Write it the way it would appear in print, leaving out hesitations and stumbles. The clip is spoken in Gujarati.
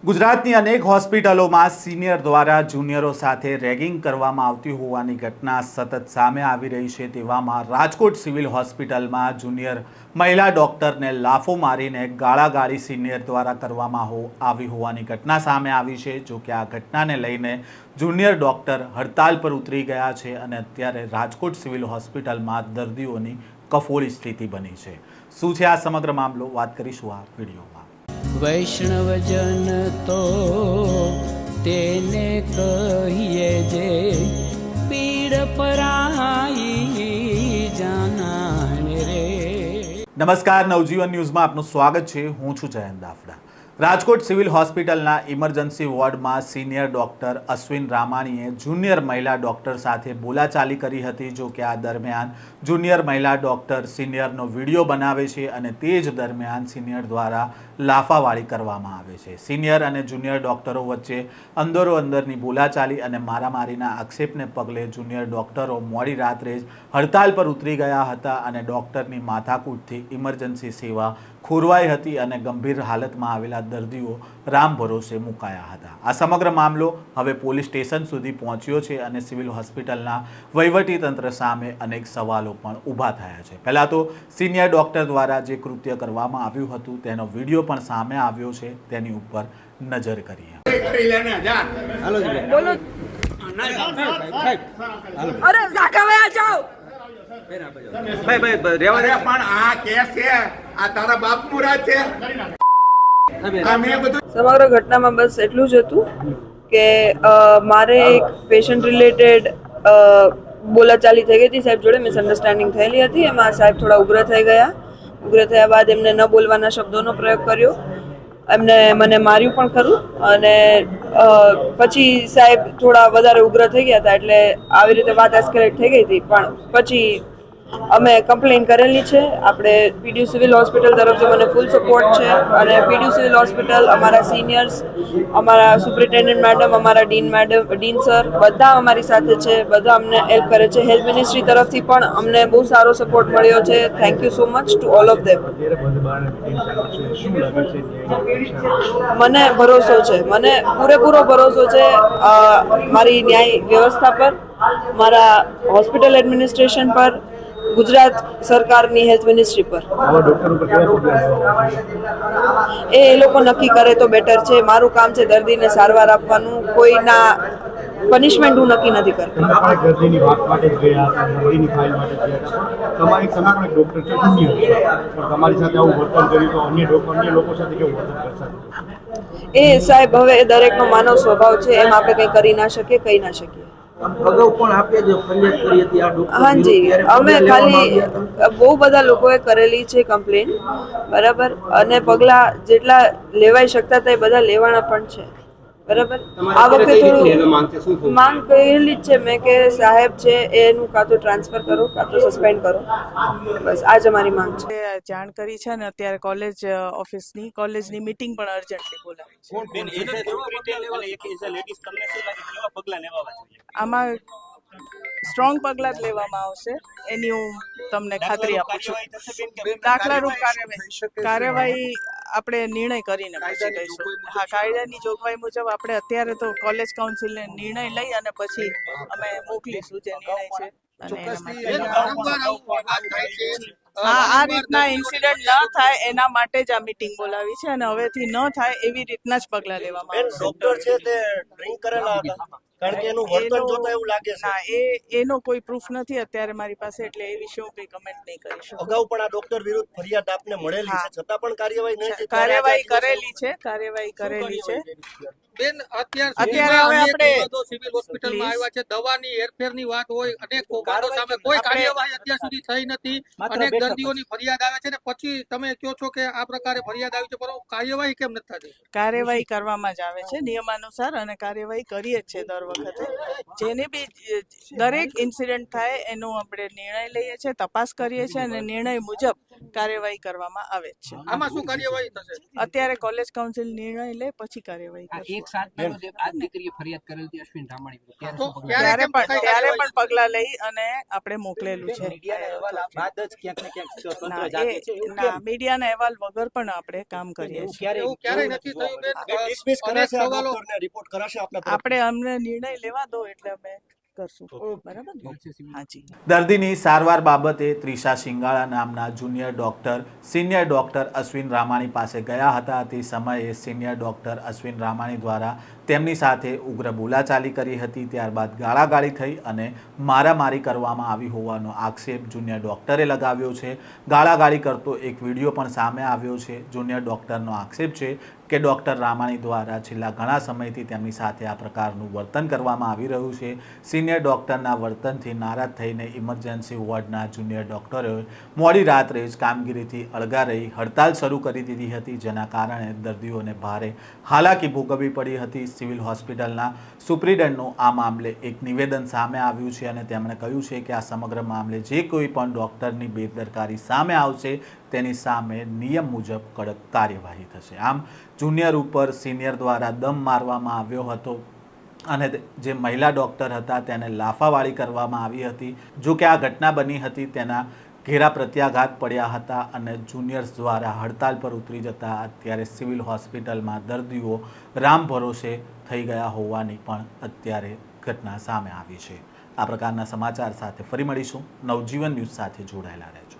ગુજરાતની અનેક હોસ્પિટલોમાં સિનિયર દ્વારા જુનિયરો સાથે રેગિંગ કરવામાં આવતી હોવાની ઘટના સતત સામે આવી રહી છે। તેવામાં રાજકોટ સિવિલ હોસ્પિટલમાં જુનિયર મહિલા ડોક્ટરને લાફો મારીને ગાળાગાળી સિનિયર દ્વારા કરવામાં આવી હોવાની ઘટના સામે આવી છે। જો કે આ ઘટનાને લઈને જુનિયર ડોક્ટર હડતાલ પર ઉતરી ગયા છે અને અત્યારે રાજકોટ સિવિલ હોસ્પિટલમાં દર્દીઓની કફોડી સ્થિતિ બની છે। શું છે આ સમગ્ર મામલો, વાત કરીશું આ વિડીયોમાં। વૈષ્ણવજન તો તેને કહીએ જે પીડ પરાઈ જાનાને રે। નમસ્કાર, નવજીવન ન્યૂઝમાં આપનું સ્વાગત છે। હું છું જયંત દાફડા। રાજકોટ સિવિલ હોસ્પિટલના ઇમરજન્સી વોર્ડમાં સિનિયર ડોક્ટર અશ્વિન રામાણીએ જુનિયર મહિલા ડોક્ટર સાથે બોલાચાલી કરી હતી। જો કે આ દરમિયાન જુનિયર મહિલા ડોક્ટર સિનિયરનો વિડીયો બનાવે છે અને તે જ દરમિયાન સિનિયર દ્વારા લાફાવાળી કરવામાં આવે છે। સિનિયર અને જુનિયર ડોક્ટરો વચ્ચે અંદરોઅંદરની બોલાચાલી અને મારામારીના આક્ષેપને પગલે જુનિયર ડોક્ટરો મોડી રાત્રે જ હડતાલ પર ઉતરી ગયા હતા અને ડોક્ટરની માથાકૂટથી ઇમરજન્સી સેવા ખોરવાઈ હતી અને ગંભીર હાલતમાં આવેલા દર્દીઓ રામ ભરોસે મુકાયા હતા। આ સમગ્ર મામલો હવે પોલીસ સ્ટેશન સુધી પહોંચ્યો છે અને સિવિલ હોસ્પિટલના વહીવટીતંત્ર સામે અનેક સવાલો પણ ઊભા થયા છે। પહેલાં તો સિનિયર ડોક્ટર દ્વારા જે કૃત્ય કરવામાં આવ્યું હતું તેનો વિડીયો પણ સામે આવ્યો છે, તેની ઉપર નજર કરીએ। સમગ્ર ઘટનામાં બસ એટલું જ હતું કે મારે એક પેશન્ટ રિલેટેડ બોલાચાલી થઈ ગઈ હતી સાહેબ જોડે, મિસઅન્ડરસ્ટેન્ડિંગ થયેલી હતી। એમાં સાહેબ થોડા ઉગ્ર થઈ ગયા। ઉગ્ર થયા બાદ એમને ન બોલવાના શબ્દોનો પ્રયોગ કર્યો, એમને મને માર્યું પણ ખરું અને પછી સાહેબ થોડા વધારે ઉગ્ર થઈ ગયા હતા, એટલે આવી રીતે વાત એસ્કેલેટ થઈ ગઈ હતી। પણ પછી અમે કમ્પ્લેન કરેલી છે। આપણે પીડીયુ સિવિલ હોસ્પિટલ તરફથી મને ફૂલ સપોર્ટ છે અને પીડીયુ સિવિલ હોસ્પિટલ, અમારા સિનિયર્સ, અમારા સુપ્રિન્ટેન્ડન્ટ મેડમ, અમારા ડીન સર બધા અમારી સાથે છે, બધા અમને હેલ્પ કરે છે। હેલ્થ મિનિસ્ટ્રી તરફથી પણ અમને બહુ સારો સપોર્ટ મળ્યો છે। Thank you so much to all of them. મને ભરોસો છે, મને પૂરેપૂરો ભરોસો છે મારી ન્યાય વ્યવસ્થા પર, મારા હોસ્પિટલ એડમિનિસ્ટ્રેશન પર, ગુજરાત સરકારની હેલ્થ મિનિસ્ટ્રી પર। એ લોકો નક્કી કરે તો બેટર છે। મારું કામ છે દર્દીને સારવાર આપવાનું, કોઈના પનિશમેન્ટ હું નક્કી નથી કરતી। એ સાહેબ હવે દરેકનો માનવ સ્વભાવ છે, એમ આપણે કંઈ કરી ના શકીએ, કહી ના શકીએ। હાજી, અમે ખાલી બહુ બધા લોકોએ કરેલી છે કમ્પ્લેન, બરાબર, અને પગલાં જેટલા લેવાઈ શકતા હતા એ બધા લેવાના પણ છે, બરાબર। આ વખતે થોડું માંગ કરેલી જ છે મેં કે સાહેબ છે એનું કાં તો ટ્રાન્સફર કરો કાં તો સસ્પેન્ડ કરો, બસ આ જ અમારી માંગ છે। જાણ કરી છે અને અત્યારે કોલેજની મીટિંગ પણ અર્જન્ટલી બોલાવી છે। આમાં સ્ટ્રોંગ પગલાં જ લેવામાં આવશે, એની હું તમને ખાતરી આપું છું। દાખલારૂપ કાર્યવાહી આપણે નિર્ણય કરીને પછી કહીશું। હા, કાયદાની જોગવાઈ મુજબ આપણે અત્યારે તો કોલેજ કાઉન્સિલને નિર્ણય લઈ અને પછી અમે મોકલીશું જે નિર્ણય છે। આ રીતના ઇન્સિડન્ટ ન થાય એના માટે જ આ મીટિંગ બોલાવી છે અને હવેથી ન થાય એવી રીતના જ પગલાં લેવામાં આવશે। ડોક્ટર છે તે ડ્રિંક કરેલા હતા, કારણ કે એનું વર્તન જોતા એવું લાગે છે। ના, એનો કોઈ પ્રૂફ નથી અત્યારે મારી પાસે, એટલે એ વિશે હું કઈ કમેન્ટ નહીં કરી શકું। અગાઉ પણ આ ડોક્ટર વિરુદ્ધ ફરિયાદ આપને મળેલી છે, છતાં પણ કાર્યવાહી નહીં થઈ। કાર્યવાહી કરેલી છે। બેન, અત્યારે હવે આપણે સિવિલ હોસ્પિટલમાં આવ્યા છે, દવાની હેરફેરની વાત હોય, અનેક કૌભાંડો સામે કોઈ કાર્યવાહી અત્યાર સુધી થઈ નથી, અનેક દર્દીઓની ફરિયાદ આવે છે ને પછી તમે કહો છો કે આ પ્રકારે ફરિયાદ આવી છે, પરંતુ કાર્યવાહી કેમ નથી થતી? કાર્યવાહી કરવામાં જ આવે છે નિયમાનુસાર અને કાર્યવાહી કરીએ જ છે દર વખતે જેની બી દરેક ઇન્સિડન્ટ થાય એનું આપણે નિર્ણય લઈએ છીએ, તપાસ કરીએ છીએ અને નિર્ણય મુજબ કાર્યવાહી કરવામાં આવે જ છે. આમાં શું કાર્યવાહી થશે? અત્યારે કોલેજ કાઉન્સિલ નિર્ણય લે પછી કાર્યવાહી કરશે. એક સાતનાનો આ દીકરીએ ફરિયાદ કરેલ હતી અશ્વિન રામાણી વિરુદ્ધ. તો ત્યારે શું પગલાં ક્યારે ત્યારે પણ પગલા લઈ અને આપણે મોકલેલું છે. મીડિયાના અહેવાલ વગર પણ આપણે કામ કરીએ છીએ. એવું ક્યારેય નથી થયું બેન? ડિસમિસ કરાશે આ ડોક્ટરને, રિપોર્ટ કરાશે આપના તરફથી? આપણે અમને નિર્ણય લેવા દો એટલે અમે કરશું. બરાબર ને? હાજી. દર્દીની સારવાર બાબતે ત્રિષા શિંગાળા નામના junior doctor senior doctor Ashwin Ramani પાસે ગયા હતા. તે સમયે સિનિયર ડોક્ટર અશ્વિન રામાણી દ્વારા તેમની સાથે ઉગ્ર બોલાચાલી કરી હતી. ત્યારબાદ ગાળાગાળી થઈ અને મારામારી કરવામાં આવી હોવાનો આક્ષેપ જુનિયર ડોક્ટરે લગાવ્યો છે. ગાળાગાળી કરતો એક વિડીયો પણ સામે આવ્યો છે. જુનિયર ડોક્ટરનો આક્ષેપ છે કે ડોક્ટર રામાણી દ્વારા છેલ્લા ઘણા સમયથી તેમની સાથે આ પ્રકારનું વર્તન કરવામાં આવી રહ્યું છે. સિનિયર ડોક્ટરના વર્તનથી નારાજ થઈને ઇમરજન્સી વોર્ડના જુનિયર ડોક્ટરોએ મોડી રાત્રે જ કામગીરીથી અળગા રહી હડતાલ શરૂ કરી દીધી હતી, જેના કારણે દર્દીઓને ભારે હાલાકી ભોગવવી પડી હતી. સિવિલ હોસ્પિટલના સુપ્રિન્ટેન્ડન્ટનું આ મામલે એક નિવેદન સામે આવ્યું છે અને તેમણે કહ્યું છે કે આ સમગ્ર મામલે જે કોઈ પણ ડોક્ટરની બેદરકારી સામે આવશે તેની સામે નિયમ મુજબ કડક કાર્યવાહી થશે. આમ જુનિયર ઉપર સિનિયર દ્વારા દમ મારવામાં આવ્યો હતો અને જે મહિલા ડૉક્ટર હતા તેને લાફાવાળી કરવામાં આવી હતી. જો કે આ ઘટના બની હતી તેના ઘેરા પ્રત્યાઘાત પડ્યા હતા અને જુનિયર્સ દ્વારા હડતાલ પર ઉતરી જતા અત્યારે સિવિલ હોસ્પિટલમાં દર્દીઓ રામ ભરોસે થઈ ગયા હોવાની પણ અત્યારે ઘટના સામે આવી છે. આ પ્રકારના સમાચાર સાથે ફરી મળીશું. નવજીવન ન્યૂઝ સાથે જોડાયેલા રહેજો.